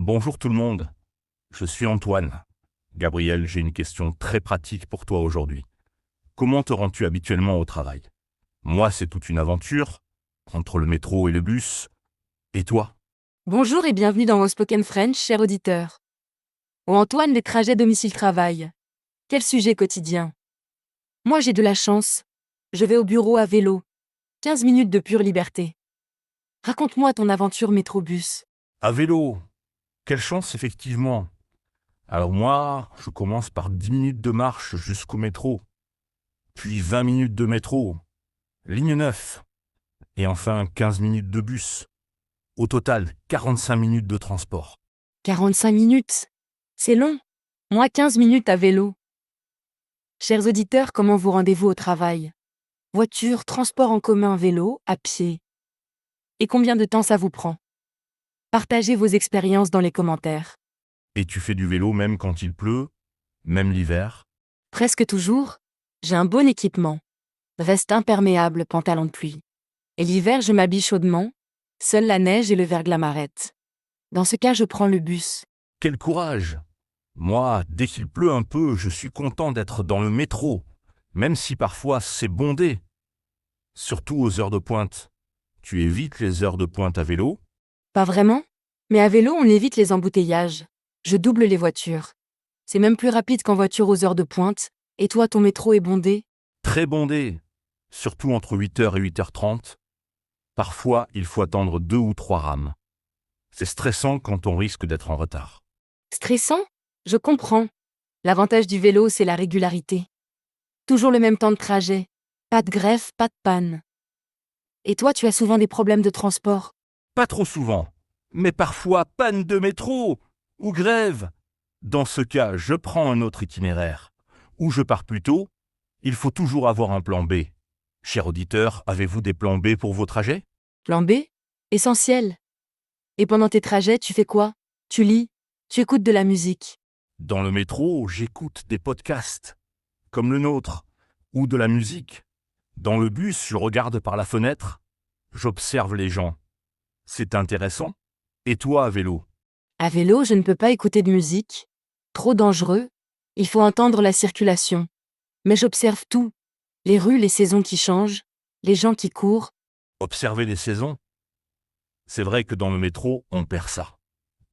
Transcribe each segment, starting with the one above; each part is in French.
Bonjour tout le monde, je suis Antoine. Gabriel, j'ai une question très pratique pour toi aujourd'hui. Comment te rends-tu habituellement au travail? Moi, c'est toute une aventure, entre le métro et le bus. Et toi? Bonjour et bienvenue dans vos Spoken French, cher auditeur. Oh Antoine, les trajets domicile-travail. Quel sujet quotidien. Moi j'ai de la chance. Je vais au bureau à vélo. 15 minutes de pure liberté. Raconte-moi ton aventure métro-bus. À vélo, quelle chance effectivement. Alors moi, je commence par 10 minutes de marche jusqu'au métro, puis 20 minutes de métro, ligne 9, et enfin 15 minutes de bus. Au total, 45 minutes de transport. 45 minutes. C'est long. Moi 15 minutes à vélo. Chers auditeurs, comment vous rendez-vous au travail? Voiture, transport en commun, vélo, à pied. Et combien de temps ça vous prend? Partagez vos expériences dans les commentaires. Et tu fais du vélo même quand il pleut, même l'hiver. Presque toujours, j'ai un bon équipement. Veste imperméable, pantalon de pluie. Et l'hiver, je m'habille chaudement. Seule la neige et le verglas m'arrêtent. Dans ce cas, je prends le bus. Quel courage! Moi, dès qu'il pleut un peu, je suis content d'être dans le métro, même si parfois c'est bondé, surtout aux heures de pointe. Tu évites les heures de pointe à vélo? Pas vraiment, mais à vélo, on évite les embouteillages. Je double les voitures. C'est même plus rapide qu'en voiture aux heures de pointe. Et toi, ton métro est bondé? Très bondé, surtout entre 8h et 8h30. Parfois, il faut attendre 2 ou 3 rames. C'est stressant quand on risque d'être en retard. Stressant? Je comprends. L'avantage du vélo, c'est la régularité. Toujours le même temps de trajet. Pas de greffe, pas de panne. Et toi, tu as souvent des problèmes de transport. Pas trop souvent, mais parfois panne de métro ou grève. Dans ce cas, je prends un autre itinéraire. Ou je pars plus tôt. Il faut toujours avoir un plan B. Cher auditeur, avez-vous des plans B pour vos trajets? Plan B? Essentiel. Et pendant tes trajets, tu fais quoi? Tu lis? Tu écoutes de la musique? Dans le métro, j'écoute des podcasts, comme le nôtre, ou de la musique. Dans le bus, je regarde par la fenêtre, j'observe les gens. C'est intéressant. Et toi, à vélo? À vélo, je ne peux pas écouter de musique. Trop dangereux. Il faut entendre la circulation. Mais j'observe tout. Les rues, les saisons qui changent, les gens qui courent. Observer les saisons? C'est vrai que dans le métro, on perd ça.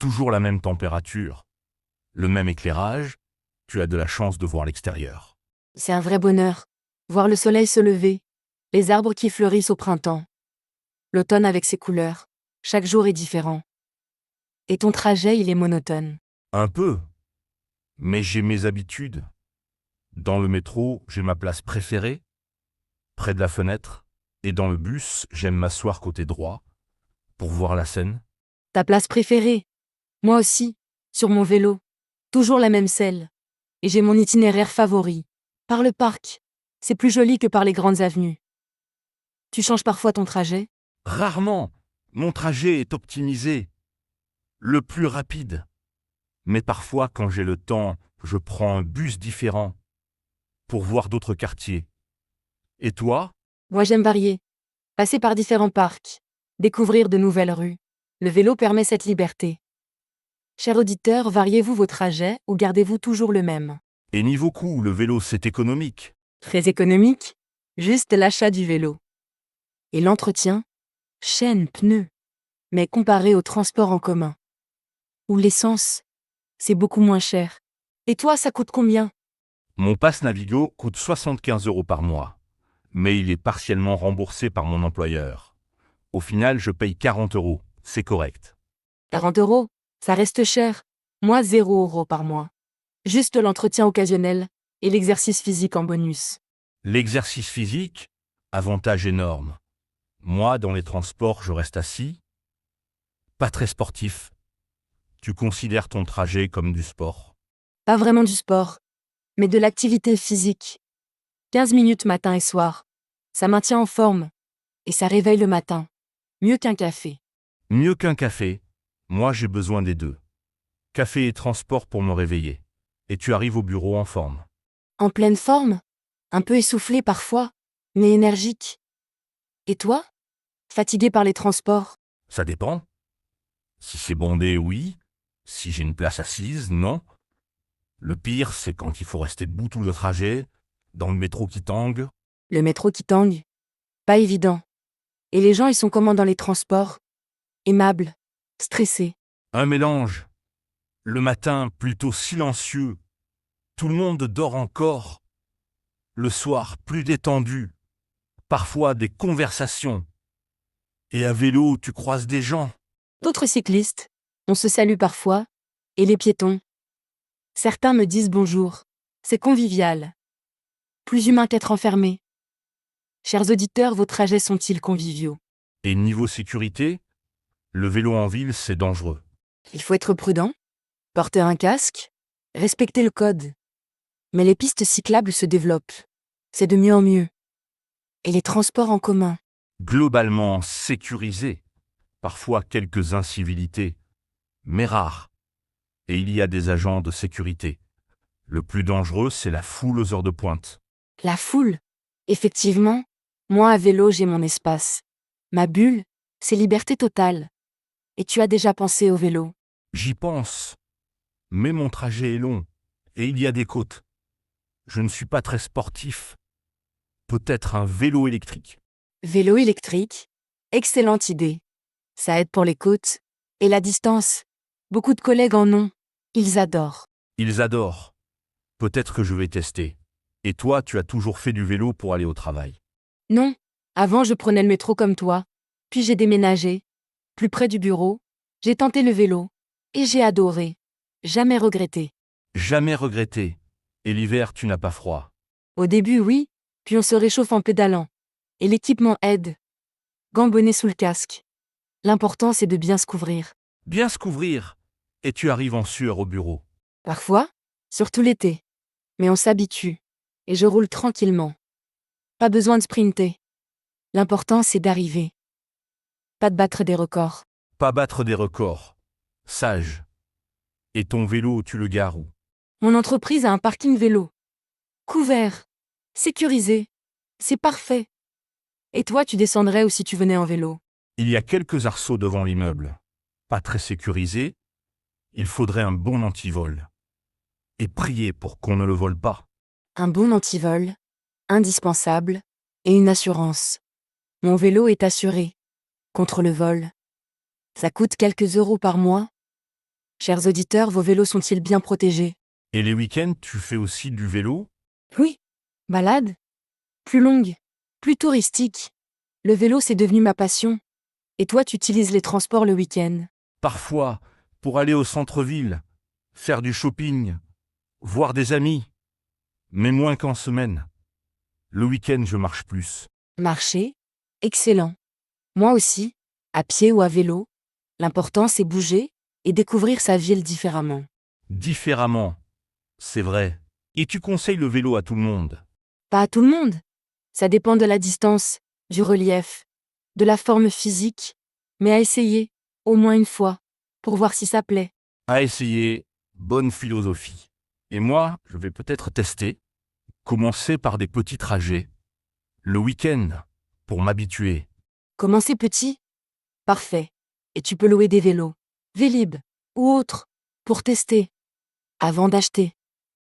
Toujours la même température, le même éclairage, tu as de la chance de voir l'extérieur. C'est un vrai bonheur. Voir le soleil se lever. Les arbres qui fleurissent au printemps. L'automne avec ses couleurs. Chaque jour est différent. Et ton trajet, il est monotone. Un peu, mais j'ai mes habitudes. Dans le métro, j'ai ma place préférée, près de la fenêtre, et dans le bus, j'aime m'asseoir côté droit, pour voir la scène. Ta place préférée? Moi aussi. Sur mon vélo. Toujours la même selle. Et j'ai mon itinéraire favori. Par le parc. C'est plus joli que par les grandes avenues. Tu changes parfois ton trajet? Rarement, mon trajet est optimisé, le plus rapide. Mais parfois, quand j'ai le temps, je prends un bus différent, pour voir d'autres quartiers. Et toi? Moi j'aime varier. Passer par différents parcs. Découvrir de nouvelles rues. Le vélo permet cette liberté. Cher auditeur, variez-vous vos trajets ou gardez-vous toujours le même? Et niveau coût, le vélo c'est économique. Très économique? Juste l'achat du vélo. Et l'entretien? Chaîne, pneus. Mais comparé au transport en commun. Ou l'essence? C'est beaucoup moins cher. Et toi, ça coûte combien? Mon pass Navigo coûte 75 € par mois, mais il est partiellement remboursé par mon employeur. Au final, je paye 40 €, c'est correct. 40 €? Ça reste cher. Moi, 0 € par mois. Juste l'entretien occasionnel et l'exercice physique en bonus. L'exercice physique, avantage énorme. Moi, dans les transports, je reste assis, pas très sportif. Tu considères ton trajet comme du sport? Pas vraiment du sport, mais de l'activité physique. 15 minutes matin et soir. Ça maintient en forme. Et ça réveille le matin. Mieux qu'un café. Mieux qu'un café, moi j'ai besoin des deux. Café et transport pour me réveiller. Et tu arrives au bureau en forme. En pleine forme? Un peu essoufflé parfois, mais énergique. Et toi? Fatigué par les transports? Ça dépend. Si c'est bondé, oui. Si j'ai une place assise, non. Le pire, c'est quand il faut rester debout tout le trajet, dans le métro qui tangue. Le métro qui tangue. Pas évident. Et les gens, ils sont comment dans les transports? Aimables, stressés. Un mélange. Le matin, plutôt silencieux. Tout le monde dort encore. Le soir, plus détendu. Parfois des conversations. Et à vélo, tu croises des gens. D'autres cyclistes. On se salue parfois. Et les piétons. Certains me disent bonjour. C'est convivial. Plus humain qu'être enfermé. Chers auditeurs, vos trajets sont-ils conviviaux? Et niveau sécurité, le vélo en ville, c'est dangereux. Il faut être prudent, porter un casque, respecter le code. Mais les pistes cyclables se développent. C'est de mieux en mieux. Et les transports en commun? Globalement sécurisé. Parfois quelques incivilités, mais rares. Et il y a des agents de sécurité. Le plus dangereux, c'est la foule aux heures de pointe. La foule? Effectivement, moi à vélo j'ai mon espace. Ma bulle, c'est liberté totale. Et tu as déjà pensé au vélo? J'y pense. Mais mon trajet est long. Et il y a des côtes. Je ne suis pas très sportif. Peut-être un vélo électrique. Vélo électrique? Excellente idée. Ça aide pour les côtes. Et la distance? Beaucoup de collègues en ont. Ils adorent. Ils adorent. Peut-être que je vais tester. Et toi, tu as toujours fait du vélo pour aller au travail. Non, avant je prenais le métro comme toi. Puis j'ai déménagé. Plus près du bureau. J'ai tenté le vélo. Et j'ai adoré. Jamais regretté. Jamais regretté. Et l'hiver, tu n'as pas froid. Au début oui, puis on se réchauffe en pédalant. Et l'équipement aide. Gants bonnet sous le casque. L'important c'est de bien se couvrir. Bien se couvrir. Et tu arrives en sueur au bureau. Parfois, surtout l'été. Mais on s'habitue. Et je roule tranquillement. Pas besoin de sprinter. L'important c'est d'arriver. Pas de battre des records. Pas battre des records. Sage. Et ton vélo, tu le gares où? Mon entreprise a un parking vélo. Couvert. Sécurisé. C'est parfait. Et toi tu descendrais où si tu venais en vélo? Il y a quelques arceaux devant l'immeuble. Pas très sécurisés. Il faudrait un bon antivol. Et prier pour qu'on ne le vole pas. Un bon antivol. Indispensable. Et une assurance. Mon vélo est assuré. Contre le vol. Ça coûte quelques euros par mois. Chers auditeurs, vos vélos sont-ils bien protégés? Et les week-ends, tu fais aussi du vélo? Oui. Balade? Plus longue. Plus touristique. Le vélo, c'est devenu ma passion. Et toi, tu utilises les transports le week-end? Parfois, pour aller au centre-ville, faire du shopping, voir des amis. Mais moins qu'en semaine. Le week-end, je marche plus. Marcher? Excellent. Moi aussi. À pied ou à vélo. L'important, c'est bouger et découvrir sa ville différemment. Différemment. C'est vrai. Et tu conseilles le vélo à tout le monde. Pas à tout le monde. Ça dépend de la distance, du relief, de la forme physique. Mais à essayer, au moins une fois, pour voir si ça plaît. À essayer, bonne philosophie. Et moi, je vais peut-être tester. Commencer par des petits trajets. Le week-end, pour m'habituer. Commencer petit? Parfait. Et tu peux louer des vélos, Vélib ou autres, pour tester, avant d'acheter.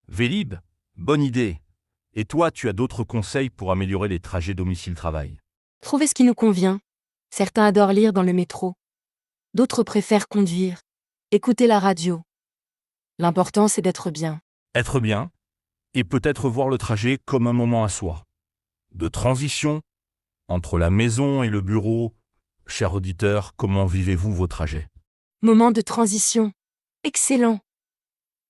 Vélib, bonne idée. Et toi, tu as d'autres conseils pour améliorer les trajets domicile-travail? Trouvez ce qui nous convient. Certains adorent lire dans le métro. D'autres préfèrent conduire, écouter la radio. L'important, c'est d'être bien. Être bien, et peut-être voir le trajet comme un moment à soi. De transition, entre la maison et le bureau. Chers auditeurs, comment vivez-vous vos trajets? Moment de transition. Excellent.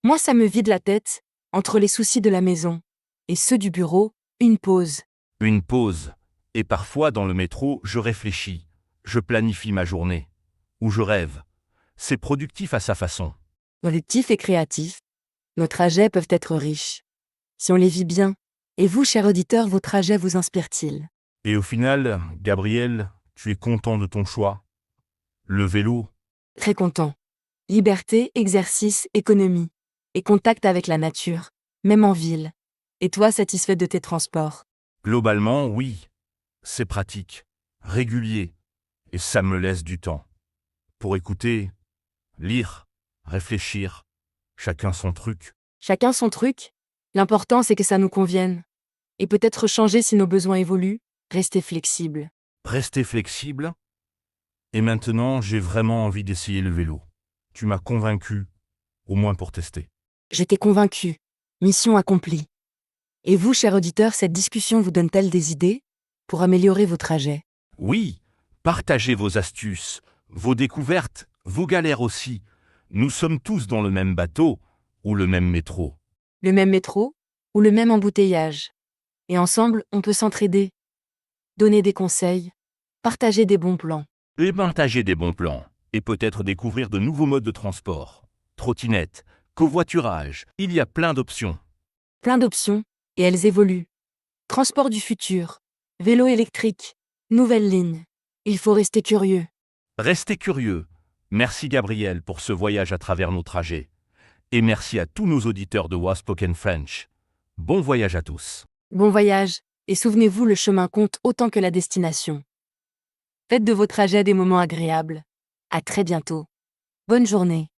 Moi, ça me vide la tête, entre les soucis de la maison et ceux du bureau, une pause. Une pause. Et parfois, dans le métro, je réfléchis. Je planifie ma journée. Ou je rêve. C'est productif à sa façon. Productif et créatif. Nos trajets peuvent être riches. Si on les vit bien. Et vous, chers auditeurs, vos trajets vous inspirent-ils? Et au final, Gabriel, tu es content de ton choix? Le vélo? Très content. Liberté, exercice, économie. Et contact avec la nature, même en ville. Et toi, satisfait de tes transports? Globalement, oui. C'est pratique, régulier, et ça me laisse du temps. Pour écouter, lire, réfléchir. Chacun son truc. Chacun son truc. L'important, c'est que ça nous convienne. Et peut-être changer si nos besoins évoluent. Rester flexible. Rester flexible. Et maintenant, j'ai vraiment envie d'essayer le vélo. Tu m'as convaincu, au moins pour tester. Je t'ai convaincu. Mission accomplie. Et vous, chers auditeurs, cette discussion vous donne-t-elle des idées pour améliorer vos trajets? Oui, partagez vos astuces, vos découvertes, vos galères aussi. Nous sommes tous dans le même bateau ou le même métro. Le même métro ou le même embouteillage? Et ensemble, on peut s'entraider, donner des conseils, partager des bons plans. Et partager des bons plans. Et peut-être découvrir de nouveaux modes de transport. Trottinette, covoiturage, il y a plein d'options. Plein d'options, et elles évoluent. Transport du futur, vélo électrique, nouvelles lignes. Il faut rester curieux. Restez curieux. Merci Gabriel pour ce voyage à travers nos trajets. Et merci à tous nos auditeurs de Waspoken French. Bon voyage à tous. Bon voyage, et souvenez-vous, le chemin compte autant que la destination. Faites de vos trajets des moments agréables. À très bientôt. Bonne journée.